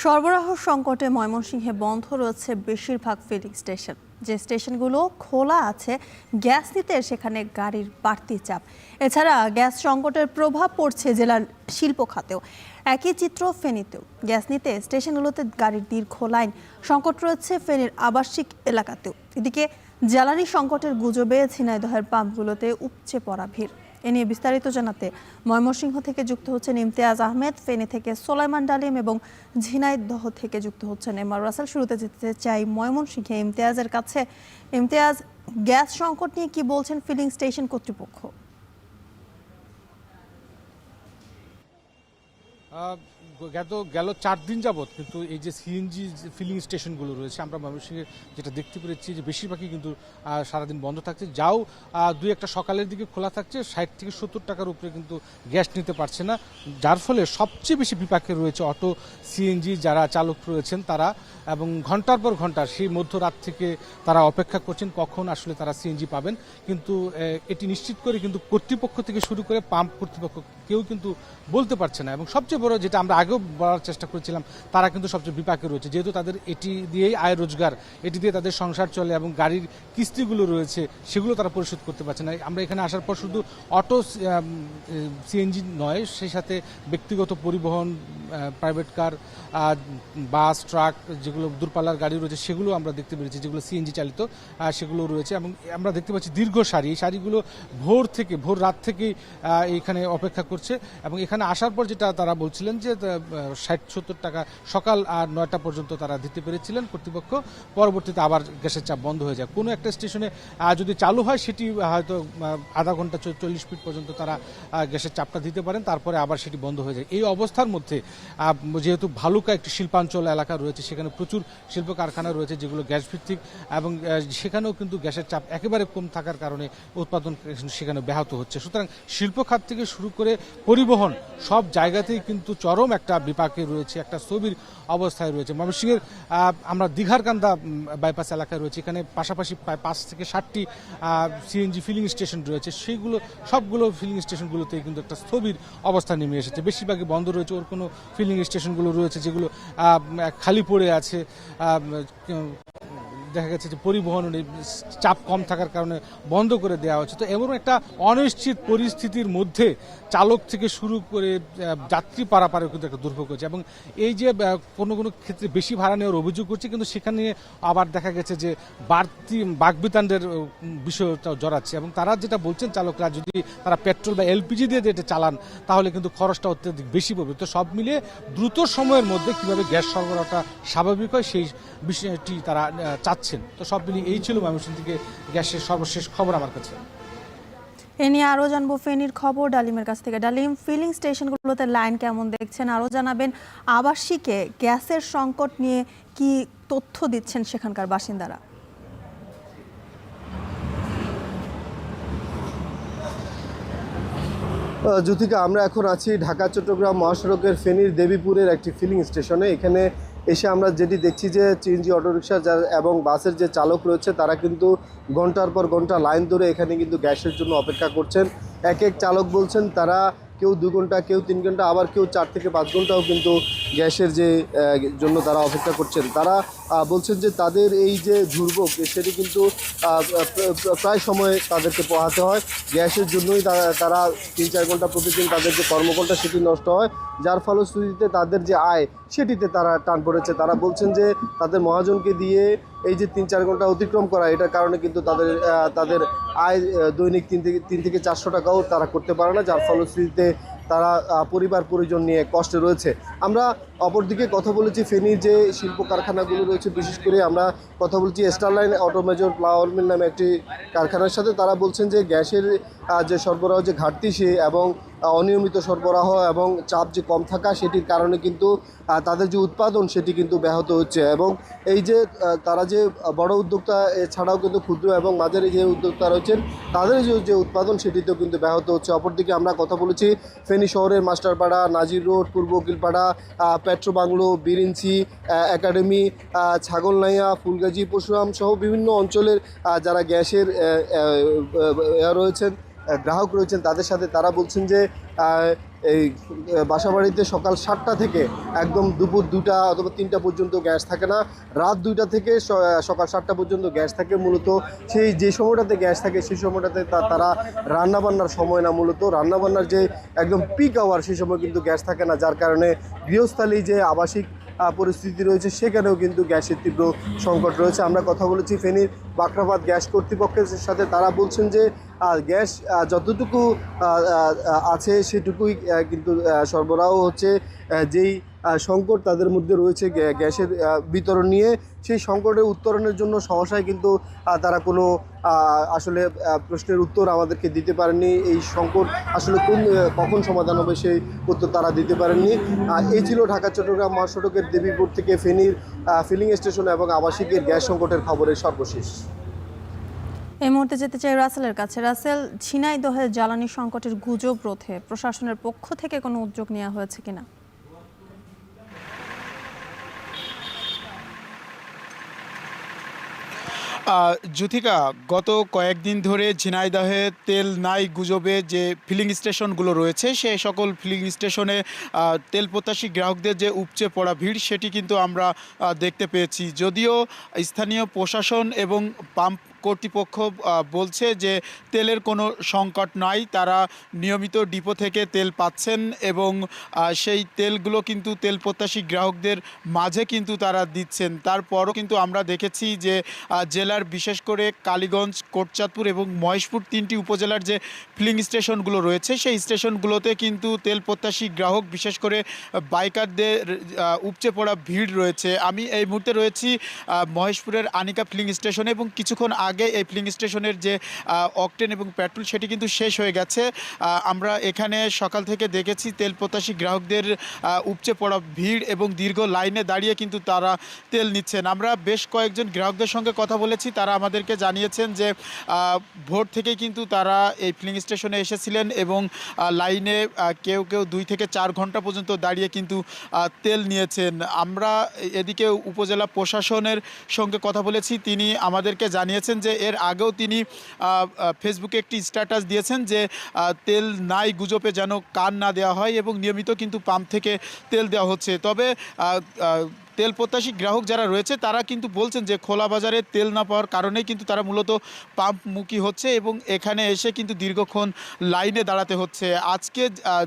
সরবরাহ সংকটে ময়মনসিংহে বন্ধ রয়েছে বেশিরভাগ ফিলিং স্টেশন। যে স্টেশনগুলো খোলা আছে গ্যাস নিতে সেখানে গাড়ির বাড়তি চাপ। এছাড়া গ্যাস সংকটের প্রভাব পড়ছে জেলার শিল্প খাতেও। একই চিত্র ফেনীতেও। গ্যাস নিতে স্টেশনগুলোতে গাড়ির দীর্ঘ লাইন। সংকট রয়েছে ফেনীর আবাসিক এলাকাতেও। এদিকে জ্বালানি সংকটের গুজবে ঝিনাইদহের পাম্পগুলোতে উপচে পড়া ভিড়। এ নিয়ে বিস্তারিত জানাতে ময়মনসিংহ থেকে যুক্ত হচ্ছেন ইমতিয়াজ আহমেদ, ফেনী থেকে সোলাইমান ডালিম এবং ঝিনাইদহ থেকে যুক্ত হচ্ছেন এমআর রাসেল। শুরুতে যেতে চাই ময়মনসিংহে ইমতিয়াজের কাছে। ইমতিয়াজ, গ্যাস সংকট নিয়ে কি বলছেন ফিলিং স্টেশন কর্তৃপক্ষ? গেল 4 দিন যাবৎ কিন্তু এই যে সিএনজি ফিলিং স্টেশনগুলো রয়েছে, আমরা ময়মনসিংহে যেটা দেখতে পেরেছি যে বেশিরভাগই কিন্তু সারাদিন বন্ধ থাকছে। যাও দুই একটা সকালের দিকে খোলা থাকছে, 60 থেকে 70 টাকার উপরে কিন্তু গ্যাস নিতে পারছে না, যার ফলে সবচেয়ে বেশি বিপাকে রয়েছে অটো সিএনজি যারা চালক রয়েছেন তারা, এবং ঘন্টার পর ঘন্টা সেই মধ্যরাত থেকে তারা অপেক্ষা করছেন কখন আসলে তারা সিএনজি পাবেন। কিন্তু এটি নিশ্চিত করে কিন্তু কর্তৃপক্ষ থেকে শুরু করে পাম্প কর্তৃপক্ষ কেউ কিন্তু বলতে পারছে না। এবং সবচেয়ে বড় যেটা আমরা আগেও বলার চেষ্টা করেছিলাম, তারা কিন্তু সবচেয়ে বিপাকে রয়েছে, যেহেতু তাদের এটি দিয়েই আয় রোজগার, এটি দিয়ে তাদের সংসার চলে এবং গাড়ির কিস্তিগুলো রয়েছে সেগুলো তারা পরিশোধ করতে পারছে না। আমরা এখানে আসার পর শুধু অটো সিএনজি নয়, সেই সাথে ব্যক্তিগত পরিবহন, প্রাইভেট কার, বাস, ট্রাক, যেগুলো দূরপাল্লার গাড়ি রয়েছে সেগুলো আমরা দেখতে পেরেছি, যেগুলো সিএনজি চালিত সেগুলো রয়েছে। এবং আমরা দেখতে পাচ্ছি দীর্ঘ সারি, এই সারিগুলো ভোর রাত থেকেই এইখানে অপেক্ষা করছে। এবং এখানে আসার পর যেটা তারা বলছিলেন যে 60-70 টাকা সকাল 9টা পর্যন্ত তারা দিতে পেরেছিলেন কর্তৃপক্ষ, পরবর্তীতে আবার গ্যাসের চাপ বন্ধ হয়ে যায়। কোনো একটা স্টেশনে যদি চালু হয় সেটি হয়তো আধা ঘন্টা 40 মিনিট পর্যন্ত তারা গ্যাসের চাপটা দিতে পারেন, তারপরে আবার সেটি বন্ধ হয়ে যায়। এই অবস্থার মধ্যে যেহেতু ভালুকা একটি শিল্পাঞ্চল এলাকা রয়েছে, সেখানে প্রচুর শিল্প কারখানা রয়েছে যেগুলো গ্যাস ভিত্তিক, এবং সেখানেও কিন্তু গ্যাসের চাপ একেবারে কম থাকার কারণে উৎপাদন সেখানে ব্যাহত হচ্ছে। সুতরাং শিল্প খাত থেকে শুরু করে পরিবহন সব জায়গাতেই কিন্তু চরম একটা বিপাকে রয়েছে, একটা স্থবির অবস্থায় রয়েছে। ময়মনসিংহের আমরা দীঘারকান্দা বাইপাস এলাকায় রয়েছে, এখানে পাশাপাশি প্রায় 5 থেকে 60টি সিএনজি ফিলিং স্টেশন রয়েছে। সেইগুলো সবগুলো ফিলিং স্টেশনগুলোতে কিন্তু একটা স্থবির অবস্থা নেমে এসেছে। বেশিরভাগই বন্ধ রয়েছে, ওর কোনো ফিলিং স্টেশনগুলো রয়েছে যেগুলো খালি পড়ে আছে। দেখা গেছে যে পরিবহন চাপ কম থাকার কারণে বন্ধ করে দেওয়া হচ্ছে। তো এমন একটা অনিশ্চিত পরিস্থিতির মধ্যে চালক থেকে শুরু করে যাত্রী পারাপারে কিন্তু একটা দুর্ভোগ হচ্ছে। এবং এই যে কোনো ক্ষেত্রে বেশি ভাড়া নেওয়ার অভিযোগ করছে, কিন্তু সেখানে আবার দেখা গেছে যে বাড়তি বাকবিতান্ডের বিষয়টাও জড়াচ্ছে। এবং তারা যেটা বলছেন চালকরা, যদি তারা পেট্রোল বা এলপিজি দিয়ে যেটা চালান তাহলে কিন্তু খরচটা অত্যধিক বেশি পড়বে। তো সব মিলিয়ে দ্রুত সময়ের মধ্যে কিভাবে গ্যাস সরবরাহটা স্বাভাবিক হয় সেই বিষয়টি তারা চাচ্ছেন। তো সব মিলিয়ে এই ছিল ময়মনসিংহ থেকে গ্যাসের সর্বশেষ খবর আমার কাছে। এ নিয়ে আরও জানবো ফেনীর খবর ডালিমের কাছ থেকে। ডালিম, ফিলিং স্টেশনগুলোতে লাইন কেমন দেখছেন, আরও জানাবেন আবাসিকে গ্যাসের সংকট নিয়ে কি তথ্য দিচ্ছেন সেখানকার বাসিন্দারা? জ্যোতিকা, আমরা এখন আছি ঢাকা চট্টগ্রাম মহাসড়কের ফেনীর দেবীপুরের একটি ফিলিং স্টেশনে। এখানে এসে আমরা যেটি দেখছি যে সিএনজি অটোরিকশা এবং বাসের যে চালক রয়েছে তারা কিন্তু ঘন্টার পর ঘন্টা লাইন ধরে এখানে কিন্তু গ্যাসের জন্য অপেক্ষা করছেন। এক চালক বলছেন তারা কেউ 2 ঘন্টা, কেউ 3 ঘন্টা, আবার কেউ 4 থেকে 5 ঘন্টাও কিন্তু গ্যাসের যে জন্য তারা অপেক্ষা করছেন। তারা বলছেন যে তাদের এই যে দুর্ভোগ সেটি কিন্তু প্রায় সময় তাদেরকে পোহাতে হয়। গ্যাসের জন্যই তারা 3-4 ঘন্টা প্রতিদিন তাদের যে কর্মঘণ্টা সেটি নষ্ট হয়, যার ফলশ্রুতিতে তাদের যে আয় সেটিতে তারা টান পড়েছে। তারা বলছেন যে তাদের মহাজনকে দিয়ে এই যে 3-4 ঘন্টা অতিক্রম করা, এটার কারণে কিন্তু তাদের আয় দৈনিক 3 থেকে 400 টাকাও তারা করতে পারে না, যার ফলশ্রুতিতে তারা পরিবার পরিজন নিয়ে কষ্টে রয়েছে। আমরা অপরদিকে কথা বলেছি ফেনীর যে শিল্প কারখানাগুলো রয়েছে, বিশেষ করে আমরা কথা বলছি স্টারলাইন অটোমেজর ফ্লাওয়ার মিল নামে একটি কারখানার সাথে। তারা বলছেন যে গ্যাসের যে সরবরাহ যে ঘাটতি এবং অনিয়মিত সরবরাহ এবং চাপ যে কম থাকা, সেটির কারণে কিন্তু তাদের যে উৎপাদন সেটি কিন্তু ব্যাহত হচ্ছে। এবং এই যে তারা যে বড় উদ্যোক্তা এছাড়াও কিন্তু ক্ষুদ্র এবং মাঝারি যে উদ্যোক্তা রয়েছেন তাদের যে উৎপাদন সেটিতেও কিন্তু ব্যাহত হচ্ছে। অপরদিকে আমরা কথা বলেছি ফেনী শহরের মাস্টারপাড়া, নাজির রোড, পূর্ব উকিলপাড়া, পেট্রো বাংলো, বিরিঞ্চি, একাডেমি, ছাগলনাইয়া, ফুলগাজী, পরশুরাম সহ বিভিন্ন অঞ্চলের যারা গ্যাসের রয়েছেন গ্রাহক রয়েছেন তাদের সাথে তারা বলছেন যে এই বাসাবাড়িতে সকাল 7টা থেকে একদম দুপুর 2টা অথবা 3টা পর্যন্ত গ্যাস থাকে না, রাত 2টা থেকে সকাল 7টা পর্যন্ত গ্যাস থাকে। মূলত সেই যে সময়টাতে গ্যাস থাকে সেই সময়টাতে তারা রান্নাবান্নার সময় না, মূলত রান্নাবান্নার যে একদম পিক আওয়ার সেই সময় কিন্তু গ্যাস থাকে না, যার কারণে গৃহস্থালী যে আবাসিক পরিস্থিতি রয়েছে সেখানেও কিন্তু গ্যাসের তীব্র সংকট রয়েছে। আমরা কথা বলেছি ফেনীর বাখরাবাদ গ্যাস কর্তৃপক্ষের সাথে, তারা বলছেন যে গ্যাস যতটুকু আছে সেটুকুই কিন্তু সরবরাহ হচ্ছে। যেই সংকট তাদের মধ্যে রয়েছে গ্যাসের বিতরণ নিয়ে, সেই সংকটের উত্তরণের জন্য সহসায় কিন্তু তারা কোনো আসলে প্রশ্নের উত্তর আমাদেরকে দিতে পারেননি। এই সংকট আসলে কখন সমাধান হবে সেই উত্তর তারা দিতে পারেননি। এই ছিল ঢাকা চট্টগ্রাম মহাসড়কের দেবীপুর থেকে ফেনীর ফিলিং স্টেশন এবং আবাসিকের গ্যাস সংকটের খবরের সর্বশেষ। এই মুহূর্তে যেতে চাই রাসেলের কাছে। রাসেল, ঝিনাইদহে জ্বালানি সংকটের গুজব রোধে প্রশাসনের পক্ষ থেকে কোনো উদ্যোগ নেওয়া হয়েছে কিনা? জ্যোতিকা, গত কয়েকদিন ধরে ঝিনাইদহে তেল নাই গুজবে যে ফিলিং স্টেশনগুলো রয়েছে সেই সকল ফিলিং স্টেশনে তেল প্রত্যাশী গ্রাহকদের যে উপচে পড়া ভিড় সেটি কিন্তু আমরা দেখতে পেয়েছি। যদিও স্থানীয় প্রশাসন এবং পাম্প কর্তৃপক্ষ বলছে যে তেলের কোনো সংকট নাই, তারা নিয়মিত ডিপো থেকে তেল পাচ্ছেন এবং সেই তেলগুলো কিন্তু তেল প্রত্যাশী গ্রাহকদের মাঝে কিন্তু তারা দিচ্ছেন। তারপরও কিন্তু আমরা দেখেছি যে জেলার বিশেষ করে কালীগঞ্জ, কোটচাঁদপুর এবং মহেশপুর 3টি উপজেলার যে ফিলিং স্টেশনগুলো রয়েছে সেই স্টেশনগুলোতে কিন্তু তেল প্রত্যাশী গ্রাহক বিশেষ করে বাইকারদের উপচে পড়া ভিড় রয়েছে। আমি এই মুহূর্তে রয়েছি মহেশপুরের আনিকা ফিলিং স্টেশনে এবং কিছুক্ষণ আগে এই ফিলিং স্টেশনের যে অকটেন এবং পেট্রোল সেটি কিন্তু শেষ হয়ে গেছে। আমরা এখানে সকাল থেকে দেখেছি তেল প্রত্যাশী গ্রাহকদের উপচে পড়া ভিড় এবং দীর্ঘ লাইনে দাঁড়িয়ে কিন্তু তারা তেল নিচ্ছেন। আমরা বেশ কয়েকজন গ্রাহকদের সঙ্গে কথা বলেছি, তারা আমাদেরকে জানিয়েছেন যে ভোর থেকেই কিন্তু তারা এই ফিলিং স্টেশনে এসেছিলেন এবং লাইনে কেউ কেউ 2 থেকে 4 ঘন্টা পর্যন্ত দাঁড়িয়ে কিন্তু তেল নিয়েছেন। আমরা এদিকে উপজেলা প্রশাসনের সঙ্গে কথা বলেছি, তিনি আমাদেরকে জানিয়েছেন যে এর আগেও তিনি ফেসবুকে একটি স্ট্যাটাস দিয়েছেন যে তেল নাই গুজবে যেন কান না দেওয়া হয় এবং নিয়মিত কিন্তু পাম্প থেকে তেল দেওয়া হচ্ছে। তবে তেল প্রত্যাশী গ্রাহক যারা রয়েছে তারা কিন্তু বলছেন যে খোলা বাজারে তেল না পাওয়ার কারণেই কিন্তু তারা মূলত পাম্পমুখী হচ্ছে এবং এখানে এসে কিন্তু দীর্ঘক্ষণ লাইনে দাঁড়াতে হচ্ছে। আজকে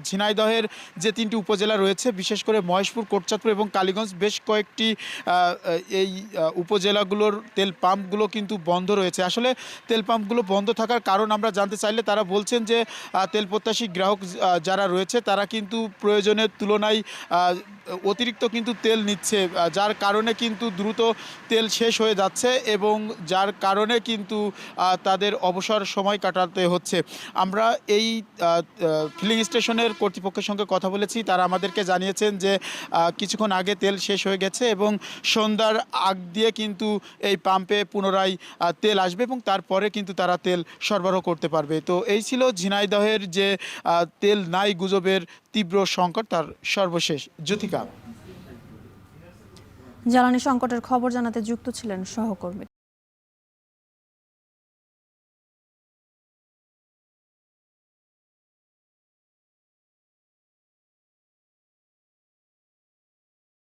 ঝিনাইদহের যে 3টি উপজেলা রয়েছে বিশেষ করে মহেশপুর, কোটচাঁদপুর এবং কালীগঞ্জ বেশ কয়েকটি এই উপজেলাগুলোর তেল পাম্পগুলো কিন্তু বন্ধ রয়েছে। আসলে তেল পাম্পগুলো বন্ধ থাকার কারণ আমরা জানতে চাইলে তারা বলছেন যে তেল প্রত্যাশী গ্রাহক যারা রয়েছে তারা কিন্তু প্রয়োজনের তুলনায় অতিরিক্ত কিন্তু তেল নিচ্ছে, যার কারণে কিন্তু দ্রুত তেল শেষ হয়ে যাচ্ছে এবং যার কারণে কিন্তু তাদের অবসর সময় কাটাতে হচ্ছে। আমরা এই ফিলিং স্টেশনের কর্তৃপক্ষের সঙ্গে কথা বলেছি, তারা আমাদেরকে জানিয়েছেন যে কিছুক্ষণ আগে তেল শেষ হয়ে গেছে এবং সন্ধ্যার আগ দিয়ে কিন্তু এই পাম্পে পুনরায় তেল আসবে এবং তারপরে কিন্তু তারা তেল সরবরাহ করতে পারবে। তো এই ছিল ঝিনাইদহের যে তেল নাই গুজবের তীব্র সংকট তার সর্বশেষ। জ্যোতিকা, জ্বালানি সংকটের খবর জানাতে যুক্ত ছিলেন সহকর্মী।